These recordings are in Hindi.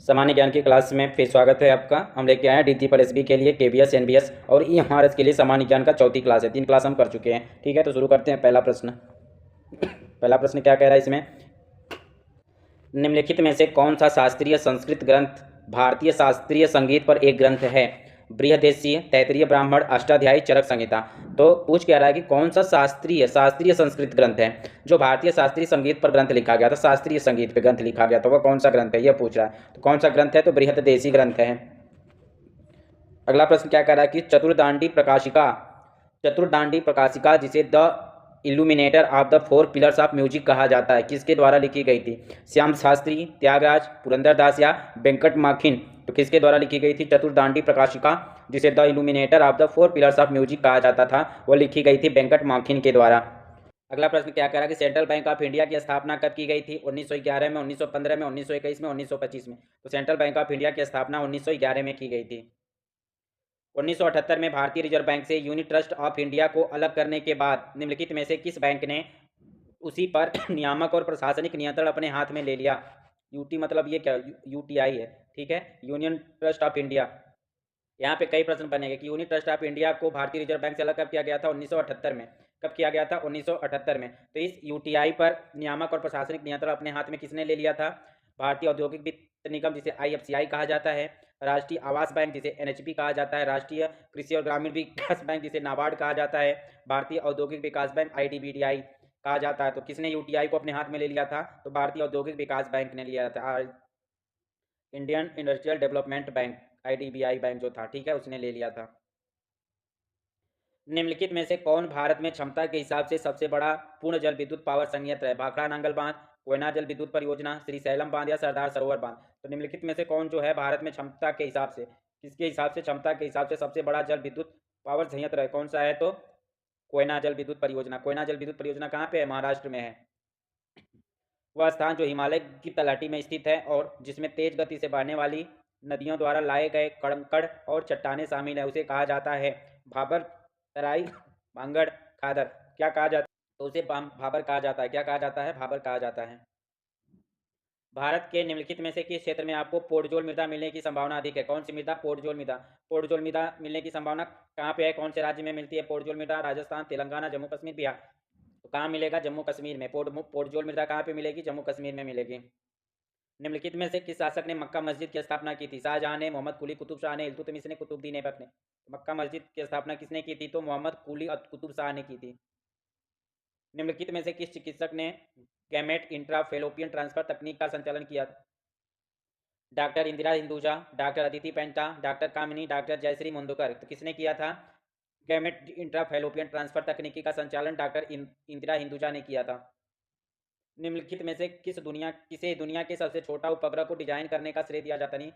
सामान्य ज्ञान की क्लास में फिर स्वागत है आपका। हम लेके आए हैं डी पर एसबी के लिए केबीएस एनबीएस और ईएमआरएस के लिए सामान्य ज्ञान का चौथी क्लास है। 3 क्लास हम कर चुके हैं। ठीक है, तो शुरू करते हैं। पहला प्रश्न क्या कह रहा है इसमें, निम्नलिखित में से कौन सा शास्त्रीय संस्कृत ग्रंथ भारतीय शास्त्रीय संगीत पर एक ग्रंथ है? बृहदेशीय, तैत्तिरीय ब्राह्मण, अष्टाध्यायी, चरक संहिता। तो पूछ क्या रहा है कि कौन सा शास्त्रीय संस्कृत ग्रंथ है जो भारतीय शास्त्रीय संगीत पर ग्रंथ लिखा गया था, शास्त्रीय संगीत पर ग्रंथ लिखा गया था, वह कौन सा ग्रंथ है, यह पूछ रहा है। तो कौन सा ग्रंथ है? तो बृहदेशी ग्रंथ है। अगला प्रश्न क्या कह रहा है कि चतुर्दांडी प्रकाशिका जिसे the illuminator of the 4 pillars of music कहा जाता है, किसके द्वारा लिखी गई थी? श्याम शास्त्री, त्यागराज, पुरंदरदास या वेंकट माखिन। तो किसके द्वारा लिखी गई थी? चतुर्दांडी प्रकाशिका जिसे the illuminator of the 4 pillars of music कहा जाता था, वह लिखी गई थी वेंकट माखिन के द्वारा। अगला प्रश्न क्या कह रहा है कि सेंट्रल बैंक ऑफ इंडिया की स्थापना कब की गई थी? 1911 में, 1915 में, 1921 में, 1925 में। तो सेंट्रल बैंक ऑफ इंडिया की स्थापना 1911 में की गई थी। 1978 में भारतीय रिजर्व बैंक से यूनिट ट्रस्ट ऑफ इंडिया को अलग करने के बाद निम्नलिखित में से किस बैंक ने उसी पर नियामक और प्रशासनिक नियंत्रण अपने हाथ में ले लिया? यूटी मतलब ये क्या, यूटीआई है, ठीक है, यूनियन ट्रस्ट ऑफ इंडिया। यहाँ पे कई प्रश्न बनेंगे कि यूनिट ट्रस्ट ऑफ इंडिया को भारतीय रिजर्व बैंक से अलग कब किया गया था? 1978 में। कब किया गया था? 1978 में। तो इस यूटीआई पर नियामक और प्रशासनिक नियंत्रण अपने हाथ में किसने ले लिया था? भारतीय औद्योगिक वित्त निगम जिसे आईएफसीआई कहा जाता है, राष्ट्रीय आवास बैंक जिसे एनएचबी कहा जाता है, राष्ट्रीय कृषि और ग्रामीण विकास बैंक जिसे नाबार्ड कहा जाता है, भारतीय औद्योगिक विकास बैंक आईडीबीआई कहा जाता है। तो किसने यूटीआई को अपने हाथ में ले लिया था? तो भारतीय औद्योगिक विकास बैंक ने लिया था, Indian industrial development bank, IDBI bank जो था, ठीक है, उसने ले लिया था। निम्नलिखित में से कौन भारत में क्षमता के हिसाब से सबसे बड़ा पूर्ण जल विद्युत पावर संयंत्र है? भाखड़ा नांगल बांध, कोयना जल विद्युत परियोजना, श्रीशैलम बांध या सरदार सरोवर बांध। तो निम्नलिखित में से कौन जो है भारत में क्षमता के हिसाब से, किसके हिसाब से, क्षमता के हिसाब से सबसे बड़ा जल विद्युत पावर संयंत्र है, कौन सा है? तो कोयना जल विद्युत परियोजना। कोयना जल विद्युत परियोजना कहाँ पे है? महाराष्ट्र में है। वह स्थान जो हिमालय की तलहटी में स्थित है और जिसमें तेज गति से बहने वाली नदियों द्वारा लाए गए कंकड़ और चट्टानें शामिल है, उसे कहा जाता है भाबर, तराई, भांगड़, खादर। क्या कहा जाता है? तो उसे भाबर कहा जाता है। क्या कहा जाता है? भाबर कहा जाता है। भारत के निम्नलिखित में से किस क्षेत्र में आपको पोर्टजोल मृदा मिलने की संभावना अधिक है? कौन सी मृदा? पोर्टजोल मृदा। पोर्टजोल मृदा मिलने की संभावना कहाँ पे है? कौन से राज्य में मिलती है पोर्टजोल मृदा? राजस्थान, तेलंगाना, जम्मू कश्मीर, बिहार। तो कहाँ मिलेगा? जम्मू कश्मीर में। पोर्टजोल मृदा कहाँ पे मिलेगी? जम्मू कश्मीर में मिलेगी। निम्नलिखित में से किस शासक ने मक्का मस्जिद की स्थापना की थी? शाहजहां ने, मोहम्मद कुली कुतुब शाह ने, इल्तुतमिश ने, कुतुबुद्दीन ऐबक ने। मक्का मस्जिद की स्थापना किसने की थी? तो मोहम्मद कुली और कुतुब शाह ने की थी। निम्नलिखित में से किस चिकित्सक ने गैमेट इंट्राफेलोपियन ट्रांसफर तकनीक का संचालन किया? डॉक्टर इंदिरा हिंदुजा, डॉक्टर अदिति पेंटा, डॉक्टर कामिनी, डॉक्टर जयश्री मुंदुकर। तो किसने किया था गैमेट इंट्राफेलोपियन ट्रांसफर तकनीकी का संचालन? डॉक्टर इंदिरा हिंदुजा ने किया था। निम्नलिखित में से किसे दुनिया के सबसे छोटा उपग्रह को डिजाइन करने का श्रेय दिया जाता? नहीं,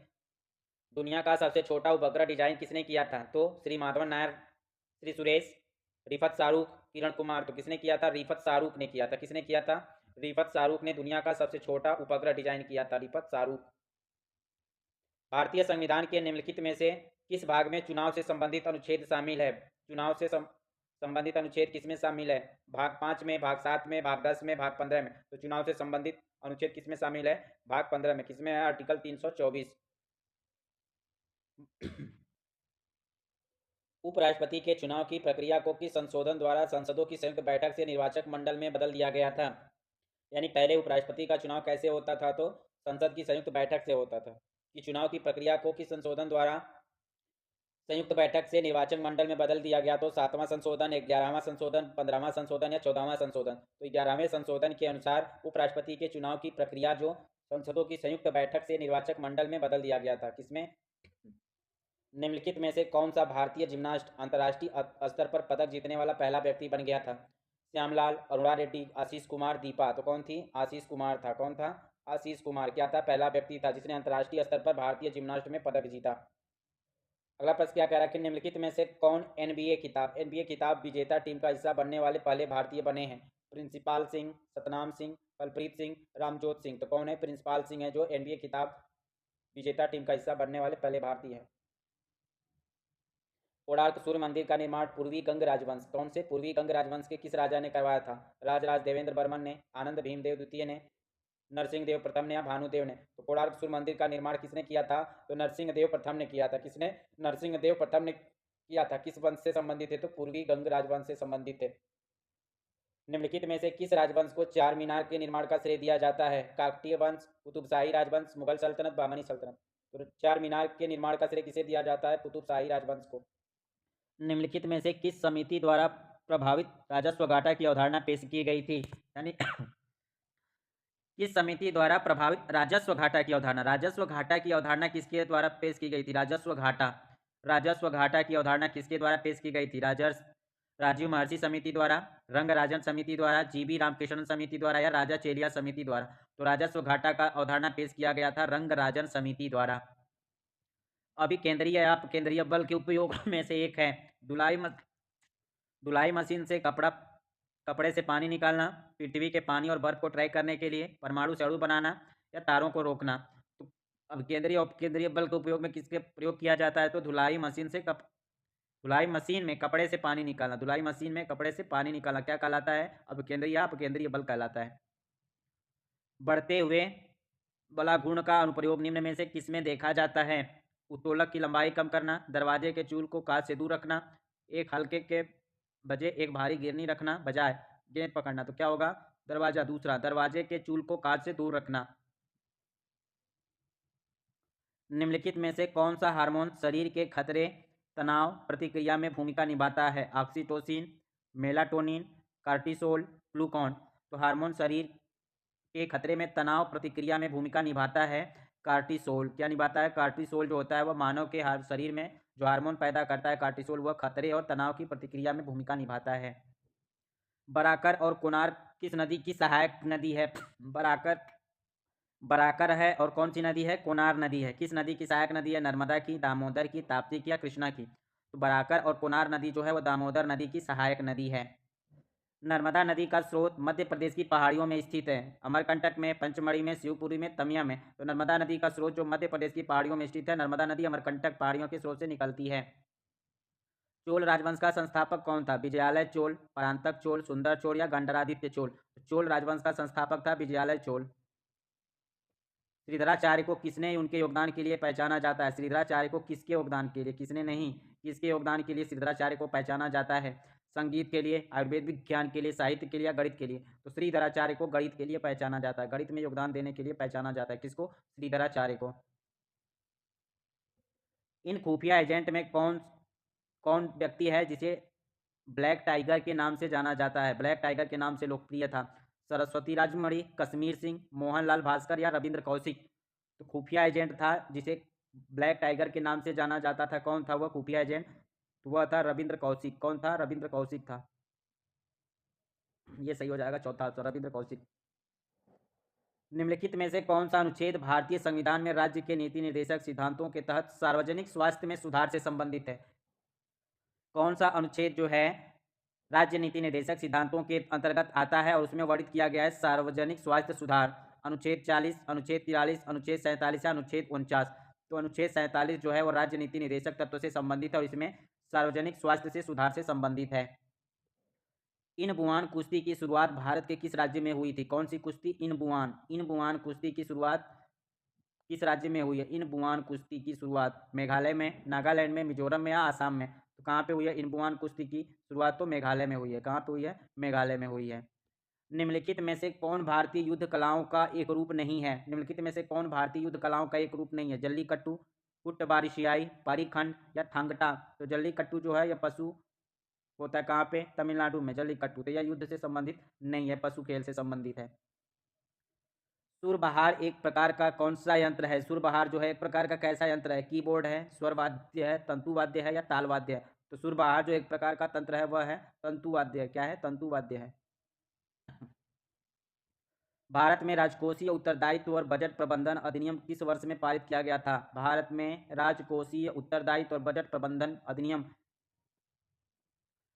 दुनिया का सबसे छोटा उपग्रह डिजाइन किसने किया था? तो श्री माधवन नायर, श्री सुरेश, रिफत शाहरुख, किरण कुमार। तो किसने किया था? रिफत शाहरुख ने किया था। किसने किया था? रिफत शाहरुख ने दुनिया का सबसे छोटा उपग्रह डिजाइन किया था, रिफत शाहरुख। भारतीय संविधान के निम्नलिखित में से किस भाग में चुनाव से संबंधित अनुच्छेद शामिल है? चुनाव से संबंधित अनुच्छेद किसमें शामिल है? भाग 5 में, भाग 7 में, भाग 10 में, भाग 15 में। तो चुनाव से संबंधित अनुच्छेद किसमें शामिल है? भाग 15 में। किसमें है? आर्टिकल 324। उपराष्ट्रपति के चुनाव की प्रक्रिया को किस संशोधन द्वारा संसदों की संयुक्त बैठक से निर्वाचक मंडल में बदल दिया गया था? यानी पहले उपराष्ट्रपति का चुनाव कैसे होता था? तो संसद की संयुक्त बैठक से होता था। कि चुनाव की प्रक्रिया को किस संशोधन द्वारा संयुक्त बैठक से निर्वाचन मंडल में बदल दिया गया? तो 7वां संशोधन, 11वां संशोधन, 15वां संशोधन या 14वां संशोधन। तो 11वें संशोधन के अनुसार उपराष्ट्रपति के चुनाव की प्रक्रिया जो संसदों की संयुक्त बैठक से निर्वाचक मंडल में बदल दिया गया था। किसमें? निम्नलिखित में से कौन सा भारतीय जिम्नास्ट अंतर्राष्ट्रीय स्तर पर पदक जीतने वाला पहला व्यक्ति बन गया था? श्यामलाल, अरुणा रेड्डी, आशीष कुमार, दीपा। तो कौन थी? आशीष कुमार था। कौन था? आशीष कुमार क्या था? पहला व्यक्ति था जिसने अंतर्राष्ट्रीय स्तर पर भारतीय जिम्नास्ट में पदक जीता। अगला प्रश्न क्या कह रहा है कि निम्नलिखित में से कौन एनबीए खिताब विजेता टीम का हिस्सा बनने वाले पहले भारतीय बने हैं? प्रिंसिपाल सिंह, सतनाम सिंह, बलप्रीत सिंह, रामजोत सिंह। तो कौन है? प्रिंसिपाल सिंह है जो एनबीए खिताब विजेता टीम का हिस्सा बनने वाले पहले भारतीय हैं। कोणार्क सूर्य मंदिर का निर्माण पूर्वी गंग राजवंश, कौन से पूर्वी गंग राजवंश के किस राजा ने करवाया था? राजराज देवेंद्र वर्मन ने, आनंद भीमदेव द्वितीय ने, नरसिंहदेव प्रथम ने या भानुदेव ने? तो कोणार्क सूर्य मंदिर का निर्माण किसने किया था? तो नरसिंहदेव प्रथम ने किया था। किसने? नरसिंहदेव प्रथम ने किया था। किस वंश से संबंधित थे? तो पूर्वी गंग राजवंश से संबंधित थे। निम्नलिखित में से किस राजवंश को चार मीनार के निर्माण का श्रेय दिया जाता है? काकतीय वंश, कुतुबशाही राजवंश, मुगल सल्तनत, बहमनी सल्तनत। तो चार मीनार के निर्माण का श्रेय किसे दिया जाता है? कुतुबशाही राजवंश को। निम्नलिखित में से किस समिति द्वारा प्रभावित राजस्व घाटा की अवधारणा पेश की गई थी? यानी किस समिति द्वारा प्रभावित राजस्व घाटा की अवधारणा? राजस्व घाटा की अवधारणा किसके द्वारा पेश की गई थी? राजस्व घाटा की अवधारणा किसके द्वारा पेश की गई थी? राजीव महर्षि समिति द्वारा, रंगराजन समिति द्वारा, जीबी रामकृष्णन समिति द्वारा या राजा चेलिया समिति द्वारा? तो राजस्व घाटा का अवधारणा पेश किया गया था रंगराजन समिति द्वारा। अभी केंद्रीय या अपकेंद्रीय बल के उपयोग में से एक है धुलाई मशीन से कपड़े से पानी निकालना, पृथ्वी के पानी और बर्फ को ट्रैक करने के लिए, परमाणु से अणु बनाना या तारों को रोकना। तो अब केंद्रीय और अपकेंद्रीय बल के उपयोग में किसके प्रयोग किया जाता है? तो धुलाई मशीन में कपड़े से पानी निकालना। धुलाई मशीन में कपड़े से पानी निकालना क्या कहलाता है? अब केंद्रीय या अपकेंद्रीय बल कहलाता है। बढ़ते हुए बला गुण का अनुप्रयोग निम्न में से किसमें देखा जाता है? उत्तोलक की लंबाई कम करना, दरवाजे के चूल को कांच से दूर रखना, एक हल्के के बजाय एक भारी गिरनी रखना, बजाय गेंद पकड़ना। तो क्या होगा? दरवाजा। दूसरा, दरवाजे के चूल को कांच से दूर रखना। निम्नलिखित में से कौन सा हार्मोन शरीर के खतरे तनाव प्रतिक्रिया में भूमिका निभाता है? Oxytocin, melatonin, cortisol, glucan. तो हार्मोन शरीर के खतरे में तनाव प्रतिक्रिया में भूमिका निभाता है कार्टिसोल। क्या निभाता है? कार्टिसोल जो होता है वह मानव के शरीर में जो हार्मोन पैदा करता है कार्टिसोल, वह खतरे और तनाव की प्रतिक्रिया में भूमिका निभाता है। बराकर और कोणार्क किस नदी की सहायक नदी है? बराकर है और कौन सी नदी है? कोनार नदी है। किस नदी की सहायक नदी है? नर्मदा की, दामोदर की, ताप्ती की या कृष्णा की? तो बराकर और कोनार नदी जो है वह दामोदर नदी की सहायक नदी है। नर्मदा नदी का स्रोत मध्य प्रदेश की पहाड़ियों में स्थित है। अमरकंटक में, पंचमढ़ी में, शिवपुरी में, तमिया में। तो नर्मदा नदी का स्रोत जो मध्य प्रदेश की पहाड़ियों में स्थित है, नर्मदा नदी अमरकंटक पहाड़ियों के स्रोत से निकलती है। चोल राजवंश का संस्थापक कौन था? विजयालय चोल, परांतक चोल, सुंदर चोल या गंडरादित्य चोल? चोल राजवंश का संस्थापक था विजयालय चोल। श्रीधराचार्य को किसने उनके योगदान के लिए पहचाना जाता है? श्रीधराचार्य को किसके योगदान के लिए? किसने नहीं, किसके योगदान के लिए श्रीधराचार्य को पहचाना जाता है? संगीत के लिए, आयुर्वेद विज्ञान के लिए, साहित्य के लिए या गणित के लिए? तो श्रीधराचार्य को गणित के लिए पहचाना जाता है। गणित में योगदान देने के लिए पहचाना जाता है। किसको? श्रीधराचार्य को। इन खुफिया एजेंट में कौन कौन व्यक्ति है जिसे ब्लैक टाइगर के नाम से जाना जाता है? ब्लैक टाइगर के नाम से लोकप्रिय था। सरस्वती राजमणि, कश्मीर सिंह, मोहनलाल भास्कर या रविंद्र कौशिक? तो खुफिया एजेंट था जिसे ब्लैक टाइगर के नाम से जाना जाता था। कौन था वह खुफिया एजेंट? तो वह था रविंद्र कौशिक। कौन था? रविंद्र कौशिक था। ये सही हो जाएगा चौथा, तो रविंद्र कौशिक। निम्नलिखित में से कौन सा अनुच्छेद भारतीय संविधान में राज्य के नीति निर्देशक सिद्धांतों के तहत सार्वजनिक स्वास्थ्य में सुधार से संबंधित है? कौन सा अनुच्छेद जो है राज्य नीति निर्देशक सिद्धांतों के अंतर्गत आता है और उसमें वर्णित किया गया है सार्वजनिक स्वास्थ्य सुधार? अनुच्छेद 40, अनुच्छेद 43, अनुच्छेद 47 या अनुच्छेद 49? तो अनुच्छेद 47 जो है वो राज्य नीति निर्देशक तत्व से संबंधित है और इसमें सार्वजनिक स्वास्थ्य से सुधार से संबंधित है। इनबुआन कुश्ती की शुरुआत भारत के किस राज्य में हुई थी? कौन सी कुश्ती? इनबुआन कुश्ती की शुरुआत किस राज्य में हुई है? इनबुआन कुश्ती की शुरुआत मेघालय में, नागालैंड में, मिजोरम में या आसाम में? तो कहाँ पे हुई है इनबुआन कुश्ती की शुरुआत? तो मेघालय में हुई है। कहाँ पे हुई है? मेघालय में हुई है। निम्नलिखित में से कौन भारतीय युद्ध कलाओं का एक रूप नहीं है? निम्नलिखित में से कौन भारतीय युद्ध कलाओं का एक रूप नहीं है? जल्लीकट्टू, कुट्टबारिशियाई, पारीखंड या थांगटा? तो जल्लीकट्टू जो है यह पशु होता है कहाँ पे? तमिलनाडु में जल्लीकट्टू। तो यह युद्ध से संबंधित नहीं है, पशु खेल से संबंधित है। सुरबहार एक प्रकार का कौन सा यंत्र है? सुरबहार जो है एक प्रकार का कैसा यंत्र है? कीबोर्ड है, स्वरवाद्य है, तंतुवाद्य है या तालवाद्य है? तो सुरबहार जो एक प्रकार का तंत्र है वह है तंतुवाद्य है। क्या है? तंतुवाद्य है। भारत में राजकोषीय उत्तरदायित्व और बजट प्रबंधन अधिनियम किस वर्ष में पारित किया गया था? भारत में राजकोषीय उत्तरदायित्व और बजट प्रबंधन अधिनियम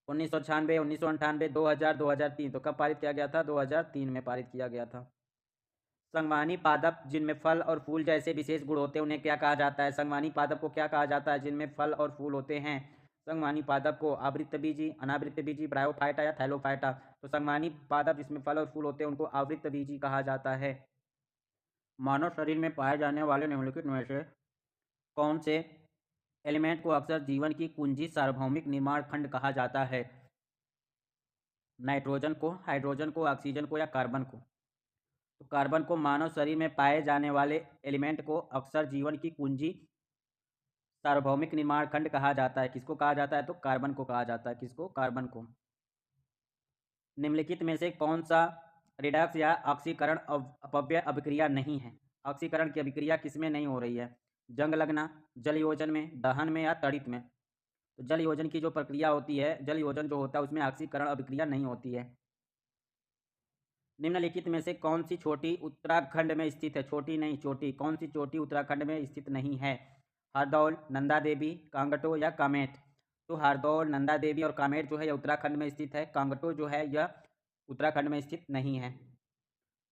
1996, 1998, 2000, 2003। तो कब पारित किया गया था? 2003 में पारित किया गया था। संगवानी पादप जिनमें फल और फूल जैसे विशेष गुण होते हैं उन्हें क्या कहा जाता है? संगवानी पादप को क्या कहा जाता है जिनमें फल और फूल होते हैं? संगवानी पादप को आवृतबीजी, अनावृतबीजी, ब्रायोफाइटा या थैलोफाइटा? तो संगवानी पादप जिसमें फल और फूल होते हैं उनको आवृतबीजी कहा जाता है। मानव शरीर में पाए जाने वाले निम्नलिखित में से कौन से एलिमेंट को अक्सर जीवन की कुंजी सार्वभौमिक निर्माण खंड कहा जाता है? नाइट्रोजन को, हाइड्रोजन को, ऑक्सीजन को या कार्बन को? तो कार्बन को मानव शरीर में पाए जाने वाले एलिमेंट को अक्सर जीवन की कुंजी सार्वभौमिक निर्माण खंड कहा जाता है। किसको कहा जाता है? तो कार्बन को कहा जाता है। किसको? कार्बन को। निम्नलिखित में से कौन सा रिडक्स या ऑक्सीकरण अपव्यय अभिक्रिया नहीं है? ऑक्सीकरण की अभिक्रिया किसमें नहीं हो रही है? जंग लगना, जल योजन में, दहन में या तड़ित में? तो जल योजन की जो प्रक्रिया होती है, जल योजन जो होता है उसमें ऑक्सीकरण अभिक्रिया नहीं होती है। निम्नलिखित में से कौन सी चोटी उत्तराखंड में स्थित है? छोटी नहीं, चोटी। कौन सी चोटी उत्तराखंड में स्थित नहीं है? हरदौल, नंदा देवी, कांगटो या कामेट? तो हरदौल, नंदा देवी और कामेट जो है यह उत्तराखंड में स्थित है। कांगटो जो है यह उत्तराखंड में स्थित नहीं है।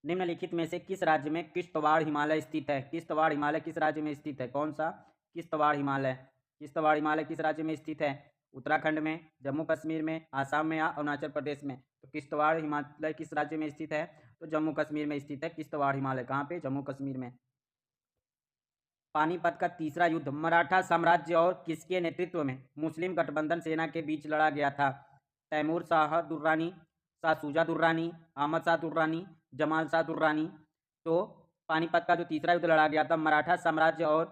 निम्नलिखित में से किस राज्य में किश्तवाड़ हिमालय स्थित है? किश्तवाड़ हिमालय किस राज्य में स्थित है? कौन सा? किश्तवाड़ हिमालय। किश्तवाड़ हिमालय किस राज्य में स्थित है? उत्तराखंड में, जम्मू कश्मीर में, आसाम में या अरुणाचल प्रदेश में? तो किश्तवाड़ हिमालय किस राज्य में स्थित है? तो जम्मू कश्मीर में स्थित है किश्तवाड़ हिमालय। कहाँ पे? जम्मू कश्मीर में। पानीपत का तीसरा युद्ध मराठा साम्राज्य और किसके नेतृत्व में मुस्लिम गठबंधन सेना के बीच लड़ा गया था? तैमूर शाह दुर्रानी, शाह शुजा दुर्रानी, अहमद शाह दुर्रानी, जमाल शाह दुर्रानी? तो पानीपत का जो तीसरा युद्ध लड़ा गया था मराठा साम्राज्य और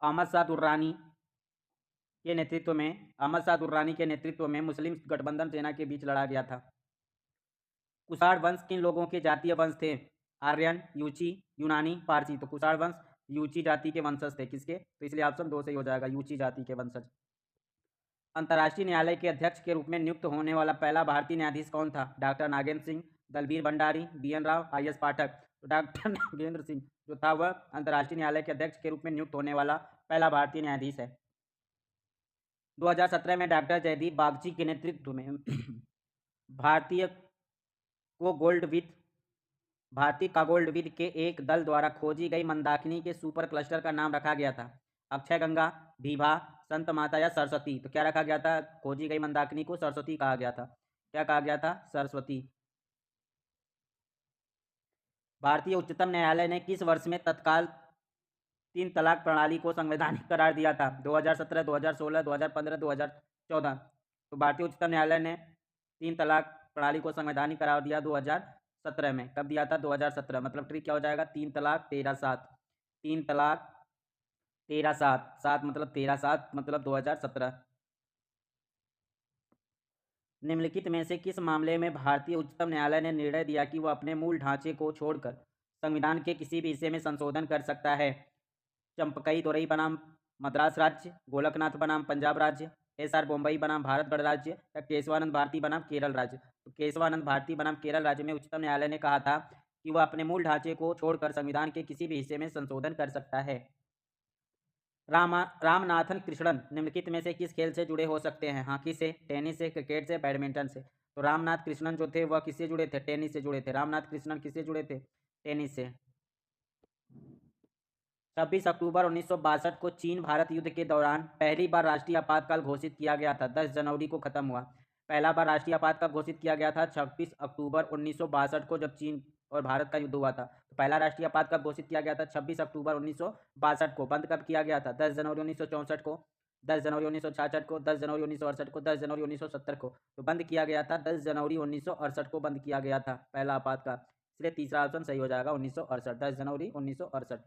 अहमद शाह दुर्रानी के नेतृत्व में, अहमद शाह दुर्रानी के नेतृत्व में मुस्लिम गठबंधन सेना के बीच लड़ा गया था। कुषाण वंश किन लोगों के जातीय वंश थे? आर्यन, यूची, यूनानी, पारसी? तो कुषाण वंश यूची जाति के वंशज थे। किसके? तो इसलिए ऑप्शन 2 सही हो जाएगा, यूची जाति के वंशज। अंतर्राष्ट्रीय न्यायालय के अध्यक्ष के रूप में नियुक्त होने वाला पहला भारतीय न्यायाधीश कौन था? डॉक्टर नागेंद्र सिंह, दलबीर भंडारी, बीएन राव, आई.एस. पाठक? तो डॉक्टर नागेंद्र सिंह जो था वह अंतर्राष्ट्रीय न्यायालय के अध्यक्ष के रूप में नियुक्त होने वाला पहला भारतीय न्यायाधीश है। 2017 में डॉक्टर जयदीप बागची के नेतृत्व में भारतीय को गोल्ड विथ भारतीय खगोल विद के एक दल द्वारा खोजी गई मंदाकिनी के सुपर क्लस्टर का नाम रखा गया था? अक्षय गंगा, भीभा, संत माता या सरस्वती? तो क्या रखा गया था? खोजी गई मंदाकिनी को सरस्वती कहा गया था। क्या कहा गया था? सरस्वती। भारतीय उच्चतम न्यायालय ने किस वर्ष में तत्काल 3 तलाक प्रणाली को संवैधानिक करार दिया था? 2017, 2016, 2015, 2014? तो भारतीय उच्चतम न्यायालय ने 3 तलाक प्रणाली को संवैधानिक करार दिया 2017 में। कब दिया था? 2017। मतलब ट्रिक क्या हो जाएगा? 3 तलाक 13 7। 3 तलाक 13 7, 7 मतलब 13, 7 मतलब 2017। निम्नलिखित में से किस मामले में भारतीय उच्चतम न्यायालय ने निर्णय दिया कि वह अपने मूल ढांचे को छोड़कर संविधान के किसी भी हिस्से में संशोधन कर सकता है? चंपकई दोरई बनाम मद्रास राज्य, गोलकनाथ बनाम पंजाब राज्य, एस.आर. बम्बई बनाम भारत गणराज्य या केशवानंद भारती बनाम केरल राज्य? तो केशवानंद भारती बनाम केरल राज्य में उच्चतम न्यायालय ने कहा था कि वह अपने मूल ढांचे को छोड़कर संविधान के किसी भी हिस्से में संशोधन कर सकता है। रामनाथन कृष्णन निम्नलिखित में से किस खेल से जुड़े हो सकते हैं? हॉकी से, टेनिस से, क्रिकेट से, बैडमिंटन से? तो रामनाथ कृष्णन जो थे वह किससे जुड़े थे? टेनिस से जुड़े थे। रामनाथ कृष्णन किससे जुड़े थे? टेनिस से। 26 अक्टूबर 1962 को चीन भारत युद्ध के दौरान पहली बार राष्ट्रीय आपातकाल घोषित किया गया था। 10 जनवरी को खत्म हुआ। पहला बार राष्ट्रीय आपातकाल घोषित किया गया था 26 अक्टूबर 1962 को, जब चीन और भारत का युद्ध हुआ था। तो पहला राष्ट्रीय आपातकाल घोषित किया गया था 26 अक्टूबर 1962 को। बंद कब किया गया था? 10 जनवरी 1964 को, 10 जनवरी 1966 को, 10 जनवरी 1968 को, 10 जनवरी 1970 को। तो बंद किया गया था 10 जनवरी 1968 को बंद किया गया था पहला आपातकाल। इसलिए तीसरा ऑप्शन सही हो जाएगा 1968, 10 जनवरी 1968।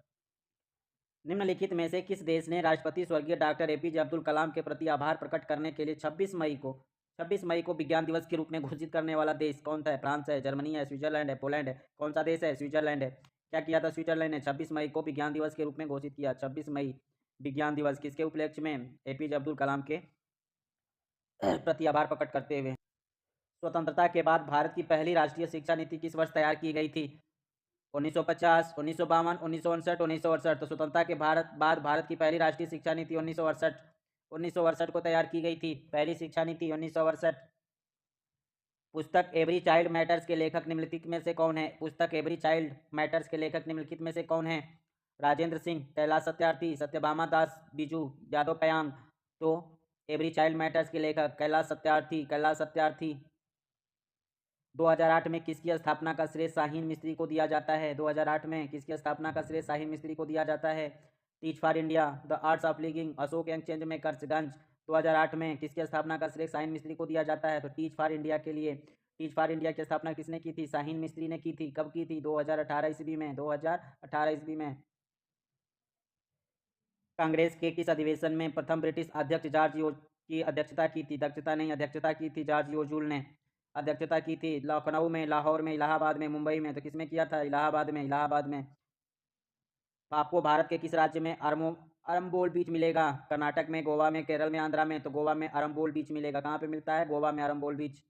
निम्नलिखित में से किस देश ने राष्ट्रपति स्वर्गीय डॉक्टर एपीजे अब्दुल कलाम के प्रति आभार प्रकट करने के लिए 26 मई को विज्ञान दिवस के रूप में घोषित करने वाला देश कौन सा है? फ्रांस है, जर्मनी है, स्विट्जरलैंड है, पोलैंड है? कौन सा देश है? स्विट्जरलैंड है। क्या किया था स्विट्जरलैंड ने? 26 मई को विज्ञान दिवस के रूप में घोषित किया। 26 मई विज्ञान दिवस किसके उपलक्ष्य में? एपीजे अब्दुल कलाम के प्रति आभार प्रकट करते हुए। स्वतंत्रता के बाद भारत की पहली राष्ट्रीय शिक्षा नीति किस वर्ष तैयार की गई थी? 1950, 1952, 1959, 1968? तो स्वतंत्रता के बाद भारत की पहली राष्ट्रीय शिक्षा नीति 1968 को तैयार की गई थी। पहली शिक्षा नीति 1968। पुस्तक एवरी चाइल्ड मैटर्स के लेखक निम्नलिखित में से कौन है? पुस्तक एवरी चाइल्ड मैटर्स के लेखक निम्नलिखित में से कौन है? राजेंद्र सिंह, कैलाश सत्यार्थी, सत्यभामा दास बीजू, यादव पयांग? तो एवरी चाइल्ड मैटर्स के लेखक कैलाश सत्यार्थी 2008 में किसकी स्थापना का श्रेय शाहीन मिस्त्री को दिया जाता है? 2008 में किसकी स्थापना का श्रेय शाहीन मिस्त्री को दिया जाता है? Teach for India, the arts of living, Ashok young change मेकर्सगंज। 2008 में किसकी स्थापना का श्रेय शाहीन मिस्त्री को दिया जाता है? तो टीच फॉर इंडिया के लिए। टीच फॉर इंडिया की स्थापना किसने की थी? शाहीन मिस्त्री ने की थी। कब की थी? 2018 ईस्वी में। 2018 ईस्वी में। कांग्रेस के किस अधिवेशन में प्रथम ब्रिटिश अध्यक्ष जॉर्ज यूज की अध्यक्षता की थी? दक्षता नहीं, अध्यक्षता की थी जॉर्ज यूजूल ने। अध्यक्षता की थी लखनऊ में, लाहौर में, इलाहाबाद में, मुंबई में। तो किसमें किया था? इलाहाबाद में। इलाहाबाद में। तो आपको भारत के किस राज्य में अरम्बोल बीच मिलेगा? कर्नाटक में, गोवा में, केरल में, आंध्रा में। तो गोवा में अरम्बोल बीच मिलेगा। कहाँ पे मिलता है? गोवा में अरम्बोल बीच।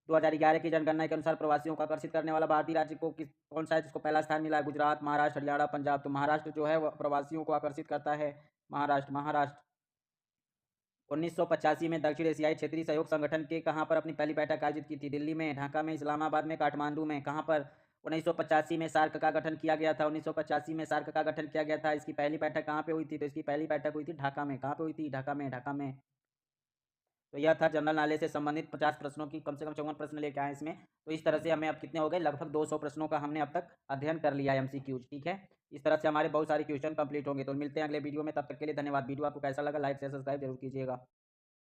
2011 की जनगणना के अनुसार प्रवासियों को आकर्षित करने वाला भारतीय राज्य को किस कौन सा है जिसको पहला स्थान मिला है? गुजरात, महाराष्ट्र, हरियाणा, पंजाब। तो महाराष्ट्र जो है वह प्रवासियों को आकर्षित करता है। महाराष्ट्र। महाराष्ट्र। 1985 में दक्षिण एशियाई क्षेत्रीय सहयोग संगठन के कहाँ पर अपनी पहली बैठक आयोजित की थी? दिल्ली में, ढाका में, इस्लामाबाद में, काठमांडू में। कहाँ पर? 1985 में सार्क का गठन किया गया था। 1985 में सार्क का गठन किया गया था। इसकी पहली बैठक कहाँ पे हुई थी? तो इसकी पहली बैठक हुई थी ढाका में। कहाँ पे हुई थी? ढाका में। ढाका में। तो यह था जनरल नॉलेज से संबंधित 50 प्रश्नों की, कम से कम 54 प्रश्न लेके आए इसमें। तो इस तरह से हमें अब कितने हो गए? लगभग 200 प्रश्नों का हमने अब तक अध्ययन कर लिया है एमसीक्यूज। ठीक है, इस तरह से हमारे बहुत सारे क्वेश्चन कंप्लीट होंगे। तो मिलते हैं अगले वीडियो में, तब तक के लिए धन्यवाद। वीडियो आपको कैसा लगा? लाइक शेयर सब्सक्राइब जरूर कीजिएगा।